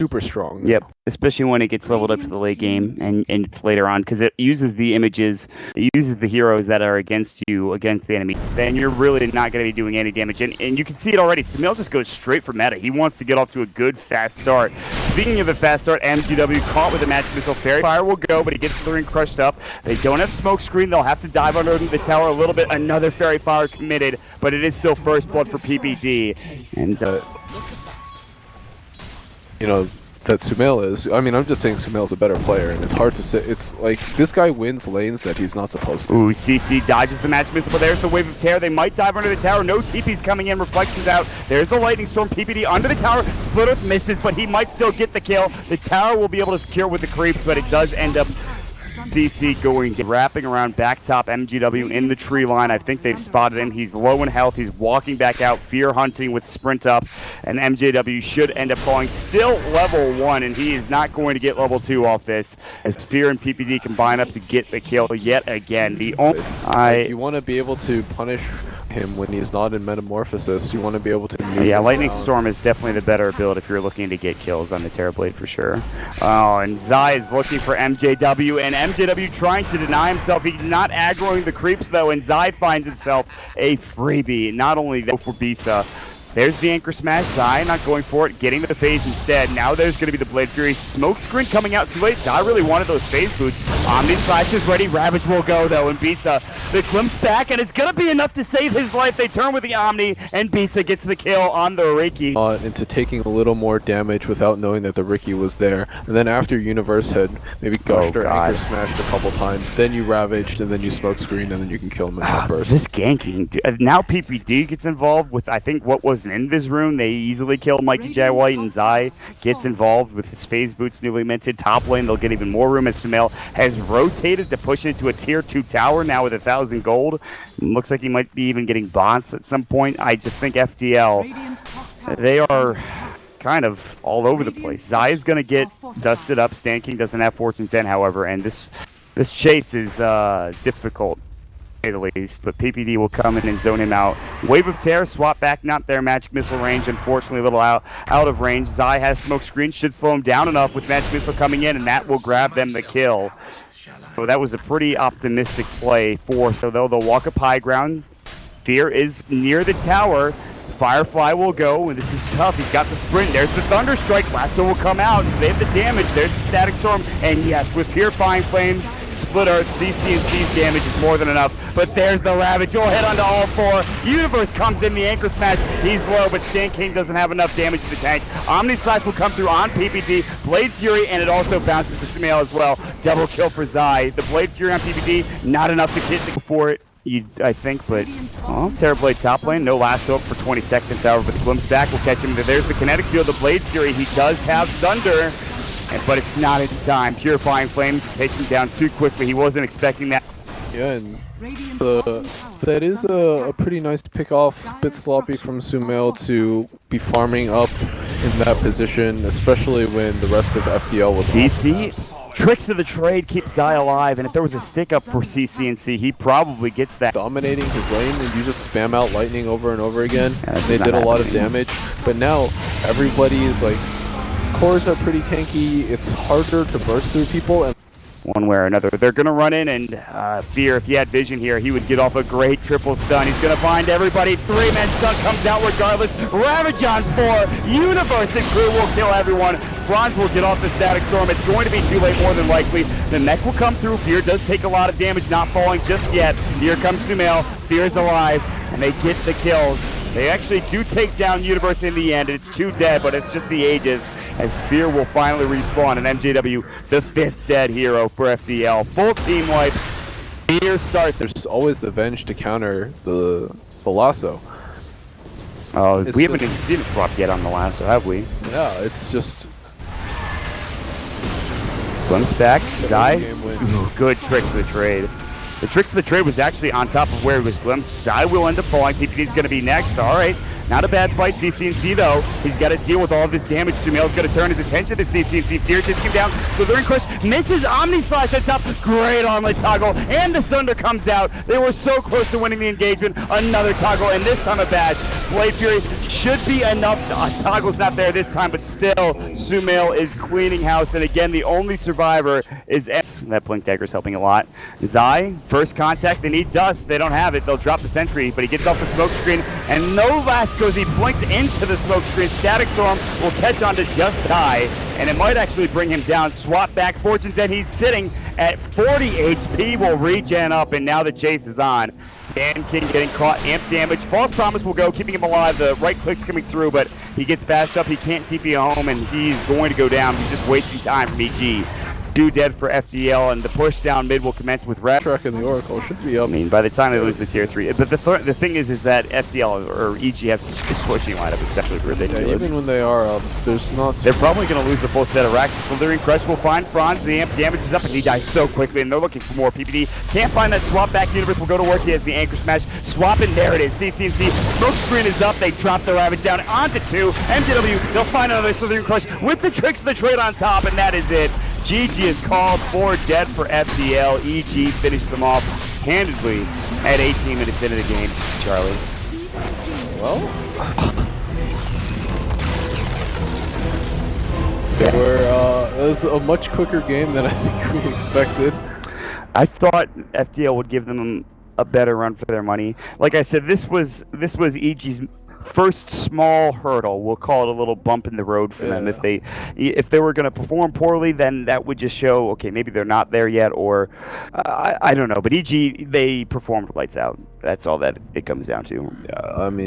super strong. Yep, especially when it gets leveled up to the late game and it's later on, because it uses the images, it uses the heroes that are against you, against the enemy. Then you're really not going to be doing any damage. And you can see it already. Samil just goes straight for meta. He wants to get off to a good, fast start. Speaking of the fast start, MGW caught with a match missile. Fairy Fire will go, but he gets the ring crushed up. They don't have smoke screen. They'll have to dive under the tower a little bit. Another Fairy Fire committed, but it is still first blood for PPD. And, you know, that Sumail is. I mean, I'm just saying Sumail's a better player, and it's hard to say. It's like this guy wins lanes that he's not supposed to. Ooh, CC dodges the match missile, but there's the wave of terror. They might dive under the tower. No TP's coming in. Reflections out. There's the lightning storm. PPD under the tower. Split Earth misses, but he might still get the kill. The tower will be able to secure with the creeps, but it does end up CC going, wrapping around back top. MGW in the tree line. I think they've spotted him. He's low in health. He's walking back out, fear hunting with sprint up, and MJW should end up falling. Still level 1, and he is not going to get level 2 off this, as Fear and PPD combine up to get the kill yet again. The only you want to be able to punish him when he's not in Metamorphosis. You want to be able to yeah, Lightning Storm is definitely the better build if you're looking to get kills on the Terrorblade for sure. Oh, and Zai is looking for MJW, and MJW trying to deny himself. He's not aggroing the creeps though, and Zai finds himself a freebie. Not only that for Bisa. There's the Anchor Smash. Zai not going for it, getting the phase instead. Now there's going to be the Blade Fury. Smoke screen coming out too late. Zai really wanted those phase boots. Omni Slash is ready. Ravage will go though, and Bisa the glimpse back, and it's going to be enough to save his life. They turn with the Omni, and Bisa gets the kill on the Riki. Into taking a little more damage without knowing that the Riki was there. And then after Universe had maybe gushed or Anchor Smashed a couple times, then you Ravaged, and then you Smoke Screen, and then you can kill him in one burst. This ganking. Now PPD gets involved with, I think, what was an Invis room. They easily kill Mikey J. White, and Zai gets involved with his phase boots newly minted. Top lane, they'll get even more room as Sumail has rotated to push into a tier 2 tower now with 1,000 gold. Looks like he might be even getting bots at some point. I just think FDL, they are kind of all over the place. Zai is going to get dusted up. Stan King doesn't have Fortune's End, however, and this chase is difficult, at the least, but PPD will come in and zone him out. Wave of Terror, swap back, not their magic missile range, unfortunately a little out of range. Zai has smoke screen, should slow him down enough with magic missile coming in, and that will grab them the kill. So that was a pretty optimistic play so they'll walk up high ground. Fear is near the tower. Firefly will go, and this is tough. He's got the sprint. There's the Thunderstrike. Lasso will come out. They have the damage. There's the Static Storm, and yes, with Purifying Flames, Split Earth, CC&C's damage is more than enough, but there's the Ravage. You'll hit onto all 4. Universe comes in, the Anchor Smash. He's low, but Stan King doesn't have enough damage to the tank. Omni Slash will come through on PPD. Blade Fury, and it also bounces to Sumail as well. Double kill for Zai. The Blade Fury on PPD, not enough to hit for it, I think, but Terrorblade top lane, no lasso up for 20 seconds, however, but the glimpse back will catch him. There's the kinetic field, the Blade Fury. He does have Thunder, but it's not his time. Purifying Flames takes him down too quickly. He wasn't expecting that. Yeah, and that is a pretty nice pick off. Bit sloppy from Sumail to be farming up in that position, especially when the rest of FDL was CC. Tricks of the trade keep Zai alive, and if there was a stick up for CC&C, he probably gets that. Dominating his lane, and you just spam out lightning over and over again. They did a lot of damage, but now everybody is like, cores are pretty tanky. It's harder to burst through people, and one way or another, they're going to run in, and Fear, if he had vision here, he would get off a great triple stun. He's going to find everybody. 3-man stun comes out regardless. Ravage on 4. Universe and crew will kill everyone. Bronze will get off the Static Storm. It's going to be too late, more than likely. The mech will come through. Fear does take a lot of damage, not falling just yet. Here comes Sumail. Fear is alive, and they get the kills. They actually do take down Universe in the end. It's 2 dead, but it's just the ages, as Fear will finally respawn, and MJW, the 5th dead hero for FDL. Full team wipe. Fear starts. There's always the Venge to counter the lasso. Oh, we haven't even seen a swap yet on the lasso, have we? Yeah, it's just... Glimpse back, Zai. Good tricks of the trade. The tricks of the trade was actually on top of where he was glimpsed. Zai will end up falling. PPD is going to be next. All right. Not a bad fight, CCNC though. He's got to deal with all of this damage. Sumail's got to turn his attention to CCNC. Fear takes him down. Slithering Crush misses Omni Slash at top. Great armlet toggle, and the Sunder comes out. They were so close to winning the engagement. Another toggle, and this time a badge. Blade Fury should be enough. Toggle's not there this time, but still, Sumail is cleaning house, and again, the only survivor is S. That Blink Dagger's helping a lot. Zai, first contact, they need dust. They don't have it. They'll drop the sentry, but he gets off the smoke screen, and no last goes. He blinked into the smoke screen. Static Storm will catch on to just die, and it might actually bring him down. Swap back. Fortune's End, he's sitting at 40 HP, will regen up, and now the chase is on. Dan King getting caught, amp damage. False Promise will go, keeping him alive. The right click's coming through, but he gets bashed up. He can't TP home, and he's going to go down. He's just wasting time from EG. Do dead for FDL, and the push down mid will commence with Rat. Truck and the Oracle should be up. I mean, by the time they lose the tier 3, but the thing is that FDL or EG have such a pushing lineup. It's actually ridiculous. Yeah, even when they are up, there's not. They're probably going to lose the full set of racks. Slithering Crush will find Franz. The amp damage is up, and he dies so quickly, and they're looking for more PPD. Can't find that swap back. Universe will go to work. He has the anchor smash. Swap, and there it is. CCNC. Smoke screen is up. They drop the Ravage down onto 2. MTW, they'll find another Slithering Crush with the tricks of the trade on top, and that is it. GG is called for dead for FDL. EG finished them off handedly at 18 minutes into the game. Charlie. Well, it was a much quicker game than I think we expected. I thought FDL would give them a better run for their money. Like I said, this was EG's first small hurdle. We'll call it a little bump in the road for them. If they were going to perform poorly, then that would just show, okay, maybe they're not there yet, or I don't know. But EG, they performed lights out. That's all that it comes down to. Yeah, I mean.